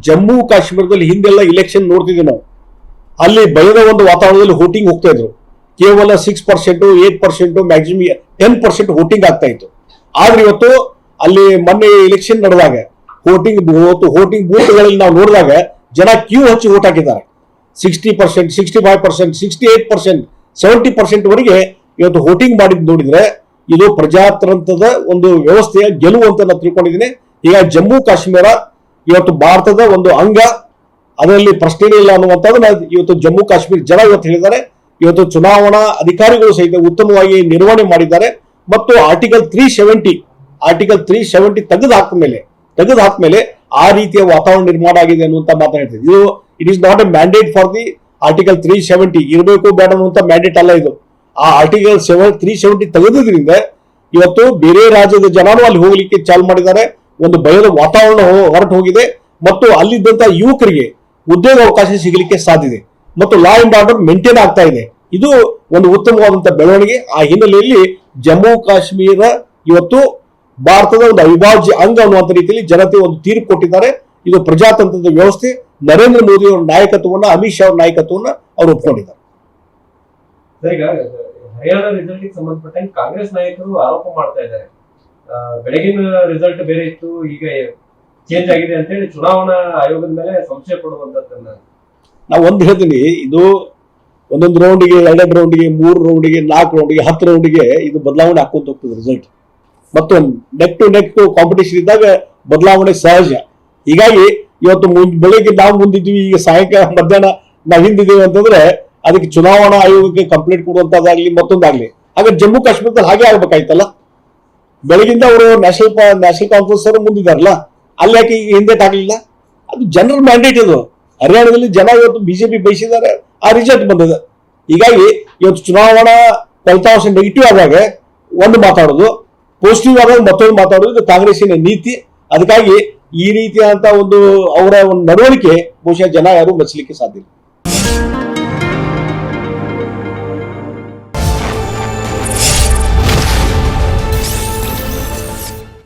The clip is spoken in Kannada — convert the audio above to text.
ಜಮ್ಮು ಕಾಶ್ಮೀರದಲ್ಲಿ ಹಿಂದೆಲ್ಲ ಇಲೆಕ್ಷನ್ ನೋಡ್ತಿದ್ವಿ ನಾವು, ಅಲ್ಲಿ ಭಯದ ಒಂದು ವಾತಾವರಣದಲ್ಲಿ ವೋಟಿಂಗ್ ಹೋಗ್ತಾ ಇದ್ರು. ಕೇವಲ 6%, 8%, ಮ್ಯಾಕ್ಸಿಮಮ್ 10% ವೋಟಿಂಗ್ ಆಗ್ತಾ ಇತ್ತು. ಆದ್ರೆ ಇವತ್ತು ಅಲ್ಲಿ ಮೊನ್ನೆ ಇಲೆಕ್ಷನ್ ನಡೆದಾಗ ವೋಟಿಂಗ್ ಬೂತ್ಗಳಲ್ಲಿ ನಾವು ನೋಡಿದಾಗ ಜನ ಕ್ಯೂ ಹಚ್ಚಿ ವೋಟ್ ಹಾಕಿದ್ದಾರೆ. 60%, 65%, 68%, 70% ವರೆಗೆ ಇವತ್ತು ವೋಟಿಂಗ್ ಮಾಡಿದ್ ನೋಡಿದ್ರೆ ಇದು ಪ್ರಜಾತಂತ್ರದ ಒಂದು ವ್ಯವಸ್ಥೆಯ ಗೆಲುವು ಅಂತ ನಾನು ತಿಳ್ಕೊಂಡಿದ್ದೀನಿ. ಈಗ ಜಮ್ಮು ಕಾಶ್ಮೀರ ಇವತ್ತು ಭಾರತದ ಒಂದು ಅಂಗ, ಅದರಲ್ಲಿ ಪ್ರಶ್ನೆ ಇಲ್ಲ ಅನ್ನುವಂಥದ್ದು ಇವತ್ತು ಜಮ್ಮು ಕಾಶ್ಮೀರ ಜನ ಇವತ್ತು ಹೇಳಿದ್ದಾರೆ. ಇವತ್ತು ಚುನಾವಣಾ ಅಧಿಕಾರಿಗಳು ಸಹಿತ ಉತ್ತಮವಾಗಿ ನಿರ್ವಹಣೆ ಮಾಡಿದ್ದಾರೆ. ಮತ್ತು ಆರ್ಟಿಕಲ್ 370 ತೆಗೆದು ಹಾಕ್ಮೇಲೆ ಆ ರೀತಿಯ ವಾತಾವರಣ ನಿರ್ಮಾಣ ಆಗಿದೆ ಅನ್ನುವಂತ ಮಾತಾಡ್ತಿದೆ. ಇದು it is not A mandate for the article 370 ಇರಬೇಕು ಬೇಡ ಅನ್ನುವಂತ ಮ್ಯಾಂಡೇಟ್ ಅಲ್ಲ ಇದು. ಆ ಆರ್ಟಿಕಲ್ 370 ತೆಗೆದ್ರಿಂದ ಇವತ್ತು ಬೇರೆ ರಾಜ್ಯದ ಜನರು ಅಲ್ಲಿ ಹೋಗ್ಲಿಕ್ಕೆ ಚಾಲು ಮಾಡಿದ್ದಾರೆ. ಒಂದು ಭಯದ ವಾತಾವರಣ ಹೊರಟು ಹೋಗಿದೆ ಮತ್ತು ಅಲ್ಲಿದ್ದಂತ ಯುವಕರಿಗೆ ಉದ್ಯೋಗ ಅವಕಾಶ ಸಿಗಲಿಕ್ಕೆ ಸಾಧ್ಯತೆ ಮತ್ತು ಲಾ ಅಂಡ್ ಆರ್ಡರ್ ಮೇಂಟೈನ್ ಆಗ್ತಾ ಇದೆ. ಇದು ಒಂದು ಉತ್ತಮವಾದಂತಹ ಬೆಳವಣಿಗೆ. ಆ ಹಿನ್ನೆಲೆಯಲ್ಲಿ ಜಮ್ಮು ಕಾಶ್ಮೀರ ಇವತ್ತು ಭಾರತದ ಒಂದು ಅವಿಭಾಜ್ಯ ಅಂಗ ಅನ್ನುವಂತ ರೀತಿಯಲ್ಲಿ ಜನತೆ ಒಂದು ತೀರ್ಪು ಕೊಟ್ಟಿದ್ದಾರೆ. ಇದು ಪ್ರಜಾತಂತ್ರದ ವ್ಯವಸ್ಥೆ. ನರೇಂದ್ರ ಮೋದಿ ಅವರ ನಾಯಕತ್ವವನ್ನ, ಅಮಿತ್ ಶಾ ಅವರ ನಾಯಕತ್ವವನ್ನ ಅವರು ಒಪ್ಕೊಂಡಿದ್ದಾರೆ. ಈಗ ಹರಿಯಾಣ ರಿಸಲ್ಟ್ ಸಂಬಂಧಪಟ್ಟಂಗೆ ಕಾಂಗ್ರೆಸ್ ನಾಯಕರು ಆರೋಪ ಮಾಡ್ತಾ ಇದ್ದಾರೆ, ಬೆಳಗಿನ ರಿಸಲ್ಟ್ ಬೇರೆ ಇತ್ತು, ಈಗ ಚೇಂಜ್ ಆಗಿದೆ ಅಂತ ಹೇಳಿ ಚುನಾವಣಾ ಆಯೋಗದ ಮೇಲೆ ಸಂಶಯ ಪಡುವಂತದ್ದನ್ನ ನಾವು ಒಂದು ಹೇಳ್ತೀನಿ. ಇದು ಒಂದೊಂದು ರೌಂಡಿಗೆ, 2 ರೌಂಡಿಗೆ, 3 ರೌಂಡಿಗೆ, 4 ರೌಂಡಿಗೆ, 10 ರೌಂಡಿಗೆ ಇದು ಬದಲಾವಣೆ ಹಾಕೊಂತ ಹೋಗ್ತದೆ ರಿಸಲ್ಟ್. ಮತ್ತು ನೆಕ್ ಟು ನೆಕ್ ಕಾಂಪಿಟೇಷನ್ ಇದ್ದಾಗ ಬದಲಾವಣೆ ಸಹಜ. ಹೀಗಾಗಿ ಇವತ್ತು ಬೆಳಿಗ್ಗೆ ನಾವು ಮುಂದಿದ್ವಿ, ಈಗ ಸಾಯಂಕಾಲ ಮಧ್ಯಾಹ್ನ ನಾವು ಹಿಂದಿದ್ದೀವಿ ಅಂತಂದ್ರೆ ಅದಕ್ಕೆ ಚುನಾವಣಾ ಆಯೋಗಕ್ಕೆ ಕಂಪ್ಲೇಂಟ್ ಕೊಡುವಂತದ್ದಾಗ್ಲಿ ಮತ್ತೊಂದಾಗ್ಲಿ. ಹಾಗಾದ್ರೆ ಜಮ್ಮು ಕಾಶ್ಮೀರದಲ್ಲಿ ಹಾಗೆ ಆಗ್ಬೇಕಾಯ್ತಲ್ಲ. ಬೆಳಗಿಂದ ಅವರು ನ್ಯಾಷನಲ್ ಕಾನ್ಫರೆನ್ಸ್ ಅವರು ಮುಂದಿದ್ದಾರಲ್ಲ, ಅಲ್ಲಿ ಯಾಕೆ ಈಗ ಹಿಂದೆಟ್ ಆಗ್ಲಿಲ್ಲ? ಅದು ಜನರ ಮ್ಯಾಂಡೇಟ್. ಇದು ಹರಿಯಾಣದಲ್ಲಿ ಜನ ಇವತ್ತು ಬಿಜೆಪಿ ಬಯಸಿದ್ದಾರೆ, ಆ ರಿಸಲ್ಟ್ ಬಂದಿದೆ. ಹೀಗಾಗಿ ಇವತ್ತು ಚುನಾವಣಾ ಫಲಿತಾಂಶ ನೆಗೆಟಿವ್ ಆದಾಗ ಒಂದು ಮಾತಾಡೋದು, ಪಾಸಿಟಿವ್ ಆದಾಗ ಮತ್ತೊಂದು ಮಾತಾಡೋದು, ಇದು ಕಾಂಗ್ರೆಸ್ಸಿನ ನೀತಿ. ಅದಕ್ಕಾಗಿ ಈ ರೀತಿಯಾದಂತಹ ಒಂದು ಅವರ ಒಂದು ನಡವಳಿಕೆ ಬಹುಶಃ ಜನ ಯಾರು ಮೆಚ್ಚಲಿಕ್ಕೆ ಸಾಧ್ಯ ಇಲ್ಲ.